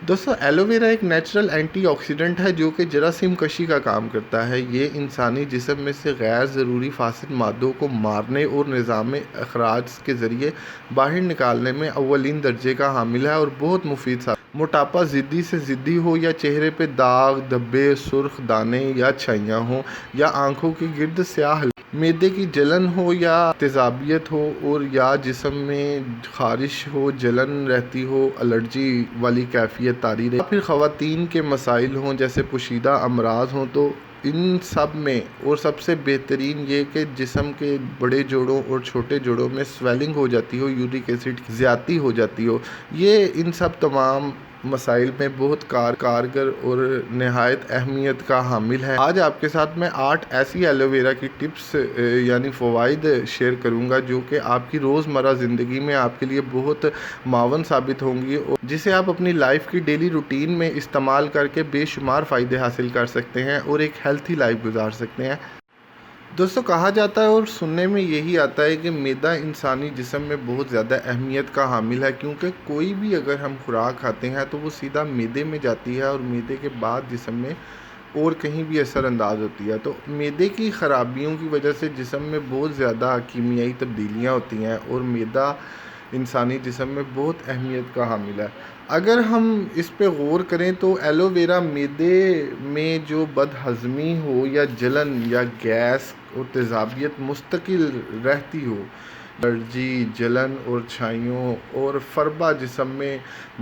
دوستو aloe vera ایک natural anti oxidant ہے جو کہ جراثیم کشی کا کام کرتا ہے۔ یہ انسانی جسم میں سے غیر ضروری فاسد مادوں کو مارنے اور نظام اخراج کے ذریعے باہر نکالنے میں اولین درجے کا حامل ہے اور بہت مفید ثابت ہے۔ موٹاپا ضدی سے ضدی ہو یا چہرے پہ داغ، دھبے، سرخ دانے یا چھائیاں ہوں یا آنکھوں کے گرد سیاہ حلقے، معدے کی جلن ہو یا تیزابیت ہو اور یا جسم میں خارش ہو، جلن رہتی ہو، الرجی والی کیفیت طاری رہے، یا پھر خواتین کے مسائل ہوں جیسے پوشیدہ امراض ہوں، تو ان سب میں اور سب سے بہترین یہ کہ جسم کے بڑے جوڑوں اور چھوٹے جوڑوں میں سویلنگ ہو جاتی ہو، یورک ایسڈ کی زیادتی ہو جاتی ہو، یہ ان سب تمام مسائل میں بہت کارگر اور نہایت اہمیت کا حامل ہے۔ آج آپ کے ساتھ میں 8 ایسی ایلو ویرا کی ٹپس یعنی فوائد شیئر کروں گا جو کہ آپ کی روزمرہ زندگی میں آپ کے لیے بہت معاون ثابت ہوں گی اور جسے آپ اپنی لائف کی ڈیلی روٹین میں استعمال کر کے بے شمار فائدے حاصل کر سکتے ہیں اور ایک ہیلتھی لائف گزار سکتے ہیں۔ دوستو کہا جاتا ہے اور سننے میں یہی آتا ہے کہ معدہ انسانی جسم میں بہت زیادہ اہمیت کا حامل ہے، کیونکہ کوئی بھی اگر ہم خوراک کھاتے ہیں تو وہ سیدھا معدے میں جاتی ہے اور معدے کے بعد جسم میں اور کہیں بھی اثر انداز ہوتی ہے۔ تو معدے کی خرابیوں کی وجہ سے جسم میں بہت زیادہ کیمیائی تبدیلیاں ہوتی ہیں اور معدہ انسانی جسم میں بہت اہمیت کا حامل ہے۔ اگر ہم اس پہ غور کریں تو ایلو ویرا معدے میں جو بد ہضمی ہو یا جلن یا گیس اور تیزابیت مستقل رہتی ہو، الرجی، جلن اور چھائیوں اور فربہ جسم میں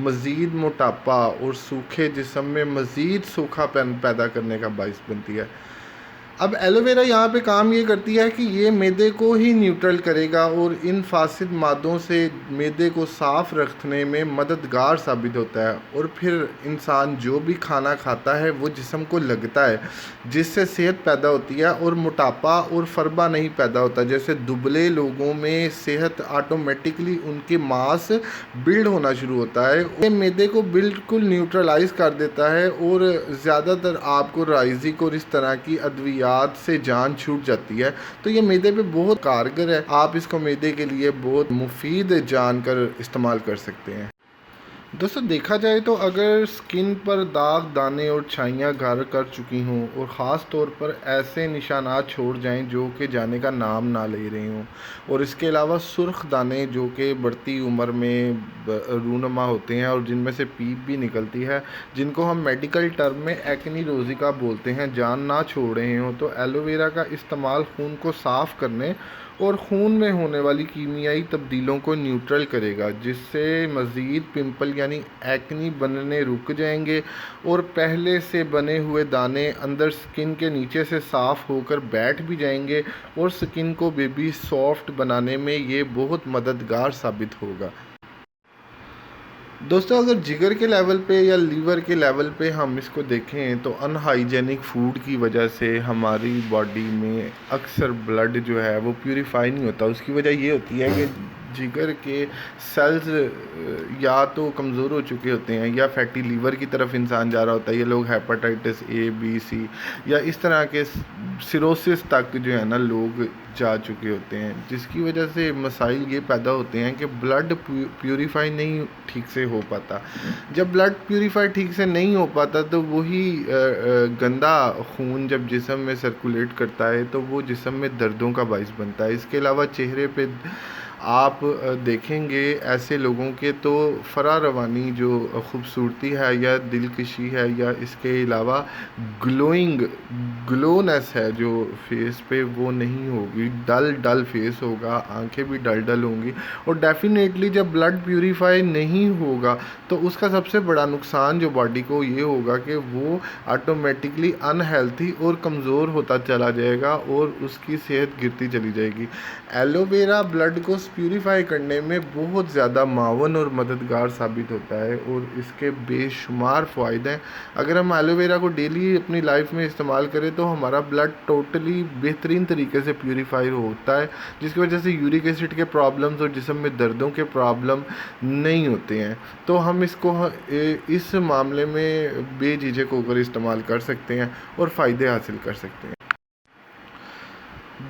مزید موٹاپا اور سوکھے جسم میں مزید سوکھا پن پیدا کرنے کا باعث بنتی ہے۔ اب ایلو ویرا یہاں پہ کام یہ کرتی ہے کہ یہ معدے کو ہی نیوٹرل کرے گا اور ان فاسد مادوں سے معدے کو صاف رکھنے میں مددگار ثابت ہوتا ہے، اور پھر انسان جو بھی کھانا کھاتا ہے وہ جسم کو لگتا ہے، جس سے صحت پیدا ہوتی ہے اور موٹاپا اور فربہ نہیں پیدا ہوتا۔ جیسے دبلے لوگوں میں صحت آٹومیٹکلی ان کے ماس بلڈ ہونا شروع ہوتا ہے، یہ معدے کو بالکل نیوٹرلائز کر دیتا ہے اور زیادہ تر آپ کو رائزک اور اس طرح کی ادویات سے جان چھوٹ جاتی ہے۔ تو یہ معدے پہ بہت کارگر ہے، آپ اس کو معدے کے لیے بہت مفید جان کر استعمال کر سکتے ہیں۔ دوستو دیکھا جائے تو اگر سکن پر داغ، دانے اور چھائیاں گھر کر چکی ہوں اور خاص طور پر ایسے نشانات چھوڑ جائیں جو کہ جانے کا نام نہ لے رہے ہوں، اور اس کے علاوہ سرخ دانے جو کہ بڑھتی عمر میں رونما ہوتے ہیں اور جن میں سے پیپ بھی نکلتی ہے، جن کو ہم میڈیکل ٹرم میں ایکنی روزیکا بولتے ہیں، جان نہ چھوڑ رہے ہوں، تو ایلو ویرا کا استعمال خون کو صاف کرنے اور خون میں ہونے والی کیمیائی تبدیلیوں کو نیوٹرل کرے گا، جس سے مزید پمپل یعنی ایکنی بننے رک جائیں گے اور پہلے سے بنے ہوئے دانے اندر سکن کے نیچے سے صاف ہو کر بیٹھ بھی جائیں گے اور سکن کو بیبی سافٹ بنانے میں یہ بہت مددگار ثابت ہوگا۔ دوستو اگر جگر کے لیول پہ یا لیور کے لیول پہ ہم اس کو دیکھیں تو ان ہائیجینک فوڈ کی وجہ سے ہماری باڈی میں اکثر بلڈ جو ہے وہ پیوریفائی نہیں ہوتا۔ اس کی وجہ یہ ہوتی ہے کہ جگر کے سیلز یا تو کمزور ہو چکے ہوتے ہیں یا فیٹی لیور کی طرف انسان جا رہا ہوتا ہے۔ یہ لوگ ہیپاٹائٹس اے، بی، سی یا اس طرح کے سیروسس تک جو ہے نا لوگ جا چکے ہوتے ہیں، جس کی وجہ سے مسائل یہ پیدا ہوتے ہیں کہ بلڈ پیوریفائی نہیں ٹھیک سے ہو پاتا۔ جب بلڈ پیوریفائی ٹھیک سے نہیں ہو پاتا تو وہی گندا خون جب جسم میں سرکولیٹ کرتا ہے تو وہ جسم میں دردوں کا باعث بنتا ہے۔ اس کے علاوہ چہرے پہ آپ دیکھیں گے ایسے لوگوں کے تو فراروانی جو خوبصورتی ہے یا دلکشی ہے یا اس کے علاوہ گلونیس ہے جو فیس پہ وہ نہیں ہوگی، ڈل فیس ہوگا، آنکھیں بھی ڈل ہوں گی، اور ڈیفینیٹلی جب بلڈ پیوریفائی نہیں ہوگا تو اس کا سب سے بڑا نقصان جو باڈی کو یہ ہوگا کہ وہ آٹومیٹکلی انہیلتھی اور کمزور ہوتا چلا جائے گا اور اس کی صحت گرتی چلی جائے گی۔ ایلو ویرا بلڈ کو پیوریفائی کرنے میں بہت زیادہ معاون اور مددگار ثابت ہوتا ہے اور اس کے بے شمار فوائد ہیں۔ اگر ہم ایلو ویرا کو ڈیلی اپنی لائف میں استعمال کریں تو ہمارا بلڈ ٹوٹلی بہترین طریقے سے پیوریفائی ہوتا ہے، جس کی وجہ سے یورک ایسڈ کے پرابلمز اور جسم میں دردوں کے پرابلم نہیں ہوتے ہیں۔ تو ہم اس کو اس معاملے میں بے جھجک ہو کر استعمال کر سکتے ہیں اور فائدے حاصل کر سکتے ہیں۔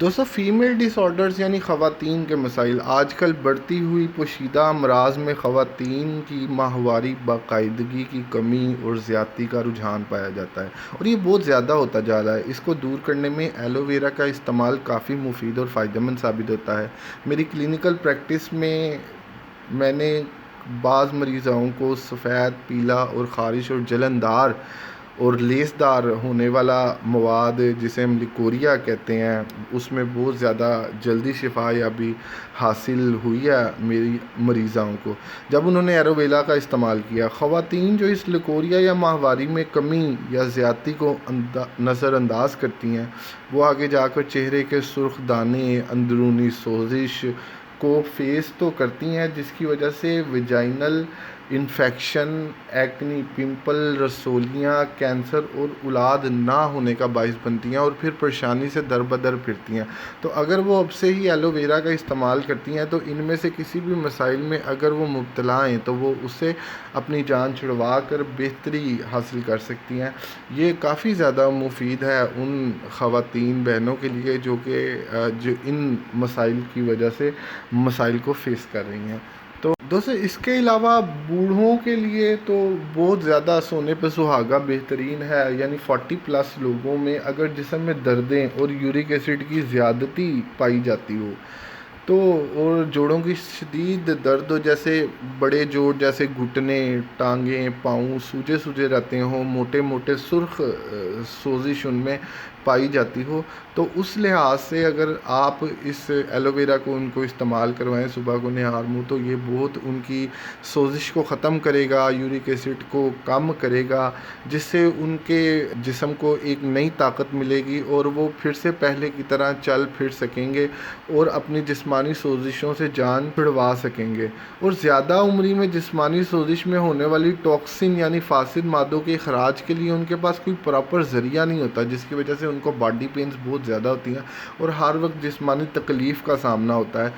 دوستو فیمیل ڈس آرڈرز یعنی خواتین کے مسائل، آج کل بڑھتی ہوئی پوشیدہ امراض میں خواتین کی ماہواری باقاعدگی کی کمی اور زیادتی کا رجحان پایا جاتا ہے، اور یہ بہت زیادہ ہوتا جا رہا ہے۔ اس کو دور کرنے میں ایلو ویرا کا استعمال کافی مفید اور فائدہ مند ثابت ہوتا ہے۔ میری کلینکل پریکٹس میں نے بعض مریضوں کو سفید، پیلا اور خارش اور جلندار اور لیسدار ہونے والا مواد جسے ہم لیکوریا کہتے ہیں، اس میں بہت زیادہ جلدی شفا یابی حاصل ہوئی ہے میری مریضوں کو جب انہوں نے ایلوویرا کا استعمال کیا۔ خواتین جو اس لیکوریا یا ماہواری میں کمی یا زیادتی کو نظر انداز کرتی ہیں، وہ آگے جا کر چہرے کے سرخ دانے، اندرونی سوزش کو فیس تو کرتی ہیں، جس کی وجہ سے vaginal infection, acne, pimple, رسولیاں، cancer اور اولاد نہ ہونے کا باعث بنتی ہیں اور پھر پریشانی سے در بدر پھرتی ہیں۔ تو اگر وہ اب سے ہی ایلو ویرا کا استعمال کرتی ہیں تو ان میں سے کسی بھی مسائل میں اگر وہ مبتلا ہیں تو وہ اسے اپنی جان چھڑوا کر بہتری حاصل کر سکتی ہیں۔ یہ کافی زیادہ مفید ہے ان خواتین بہنوں کے لیے جو ان مسائل کی وجہ سے مسائل کو فیس کر رہی ہیں۔ تو دوستو اس کے علاوہ بوڑھوں کے لیے تو بہت زیادہ سونے پہ سہاگا بہترین ہے، یعنی 40+ لوگوں میں اگر جسم میں دردیں اور یورک ایسڈ کی زیادتی پائی جاتی ہو تو، اور جوڑوں کی شدید درد ہو، جیسے بڑے جوڑ جیسے گھٹنے، ٹانگیں، پاؤں سوجے رہتے ہوں، موٹے موٹے سرخ سوزش ان میں پائی جاتی ہو، تو اس لحاظ سے اگر آپ اس ایلو ویرا کو ان کو استعمال کروائیں صبح کو نہار منہ، تو یہ بہت ان کی سوزش کو ختم کرے گا، یورک ایسڈ کو کم کرے گا، جس سے ان کے جسم کو ایک نئی طاقت ملے گی اور وہ پھر سے پہلے کی طرح چل پھر سکیں گے اور اپنی جسمانی سوزشوں سے جان چھڑوا سکیں گے۔ اور زیادہ عمری میں جسمانی سوزش میں ہونے والی ٹاکسن یعنی فاسد مادوں کے اخراج کے لیے ان کے پاس کوئی پراپر ذریعہ نہیں ہوتا، جس کی وجہ سے ان کو باڈی پینز بہت زیادہ ہوتی ہیں اور ہر وقت جسمانی تکلیف کا سامنا ہوتا ہے۔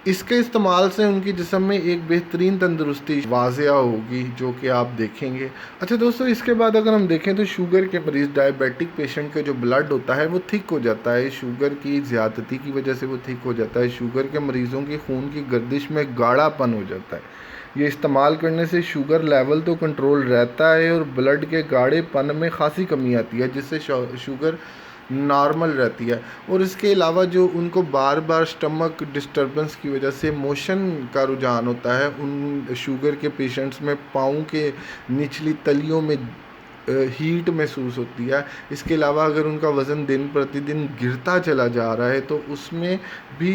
اس کے استعمال سے ان کی جسم میں ایک بہترین تندرستی واضح ہوگی، جو کہ آپ دیکھیں گے۔ اچھا دوستو، اس کے بعد اگر ہم دیکھیں تو شوگر کے مریض، ڈائبیٹک پیشنٹ کا جو بلڈ ہوتا ہے وہ تھک ہو جاتا ہے، شوگر کی زیادتی کی وجہ سے وہ تھک ہو جاتا ہے۔ شوگر کے مریضوں کی خون کی گردش میں گاڑھا پن ہو جاتا ہے۔ یہ استعمال کرنے سے شوگر لیول تو کنٹرول رہتا ہے اور بلڈ کے گاڑھے پن میں خاصی کمی آتی ہے، جس سے شوگر نارمل رہتی ہے۔ اور اس کے علاوہ جو ان کو بار بار سٹمک ڈسٹربنس کی وجہ سے موشن کا رجحان ہوتا ہے، ان شوگر کے پیشنٹس میں پاؤں کے نچلی تلیوں میں ہیٹ محسوس ہوتی ہے۔ اس کے علاوہ اگر ان کا وزن دن پرتی دن گرتا چلا جا رہا ہے تو اس میں بھی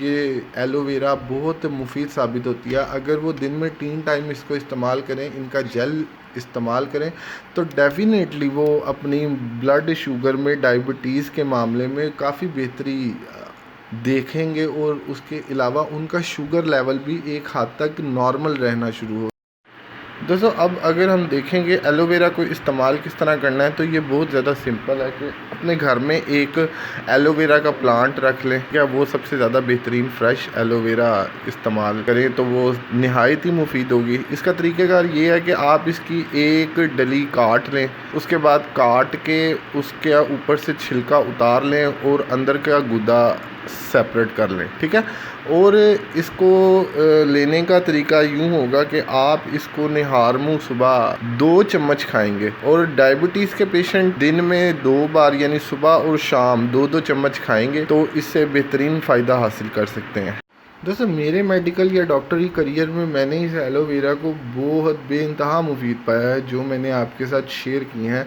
یہ ایلو ویرا بہت مفید ثابت ہوتی ہے۔ اگر وہ دن میں 3 ٹائم اس کو استعمال کریں، ان کا جیل استعمال کریں، تو ڈیفینیٹلی وہ اپنی بلڈ شوگر میں ڈائبٹیز کے معاملے میں کافی بہتری دیکھیں گے، اور اس کے علاوہ ان کا شوگر لیول بھی ایک حد تک نارمل رہنا شروع ہو۔ دوستو اب اگر ہم دیکھیں گے ایلو ویرا کو استعمال کس طرح کرنا ہے، تو یہ بہت زیادہ سمپل ہے کہ اپنے گھر میں ایک ایلو ویرا کا پلانٹ رکھ لیں، کیا وہ سب سے زیادہ بہترین فریش ایلو ویرا استعمال کریں تو وہ نہایت ہی مفید ہوگی۔ اس کا طریقہ کار یہ ہے کہ آپ اس کی ایک ڈلی کاٹ لیں، اس کے بعد کاٹ کے اس کے اوپر سے چھلکا اتار لیں اور اندر کا گدا سیپریٹ کر لیں، ٹھیک ہے۔ اور اس کو لینے کا طریقہ یوں ہوگا کہ آپ اس کو نہار منہ صبح 2 چمچ کھائیں گے، اور ڈائبٹیز کے پیشنٹ دن میں 2 بار یعنی صبح اور شام 2 چمچ کھائیں گے تو اس سے بہترین فائدہ حاصل کر سکتے ہیں۔ دوستو میرے میڈیکل یا ڈاکٹری کریئر میں میں نے اس ایلو ویرا کو بہت بے انتہا مفید پایا ہے، جو میں نے آپ کے ساتھ شیئر کی ہیں۔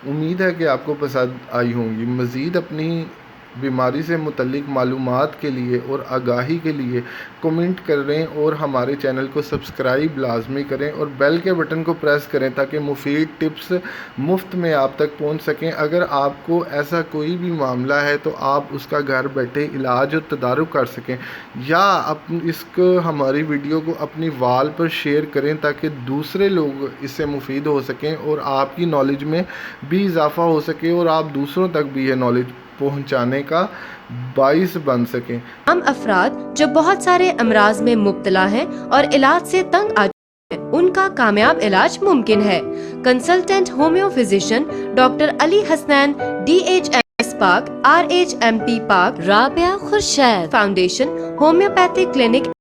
امید ہے کہ آپ کو پسند آئی ہوں گی۔ مزید اپنی بیماری سے متعلق معلومات کے لیے اور آگاہی کے لیے کمنٹ کریں اور ہمارے چینل کو سبسکرائب لازمی کریں اور بیل کے بٹن کو پریس کریں تاکہ مفید ٹپس مفت میں آپ تک پہنچ سکیں۔ اگر آپ کو ایسا کوئی بھی معاملہ ہے تو آپ اس کا گھر بیٹھے علاج اور تدارک کر سکیں، یا اس کو ہماری ویڈیو کو اپنی وال پر شیئر کریں تاکہ دوسرے لوگ اس سے مفید ہو سکیں اور آپ کی نالج میں بھی اضافہ ہو سکے اور آپ دوسروں تک بھی یہ نالج پہنچانے کا باعث بن سکیں۔ عام افراد جو بہت سارے امراض میں مبتلا ہیں اور علاج سے تنگ آ چکے ہیں، ان کا کامیاب علاج ممکن ہے۔ Consultant homeo physician doctor Ali Hasnain DHMS children's park, RHMP park, Rabia Khurshid foundation, homeopathic clinic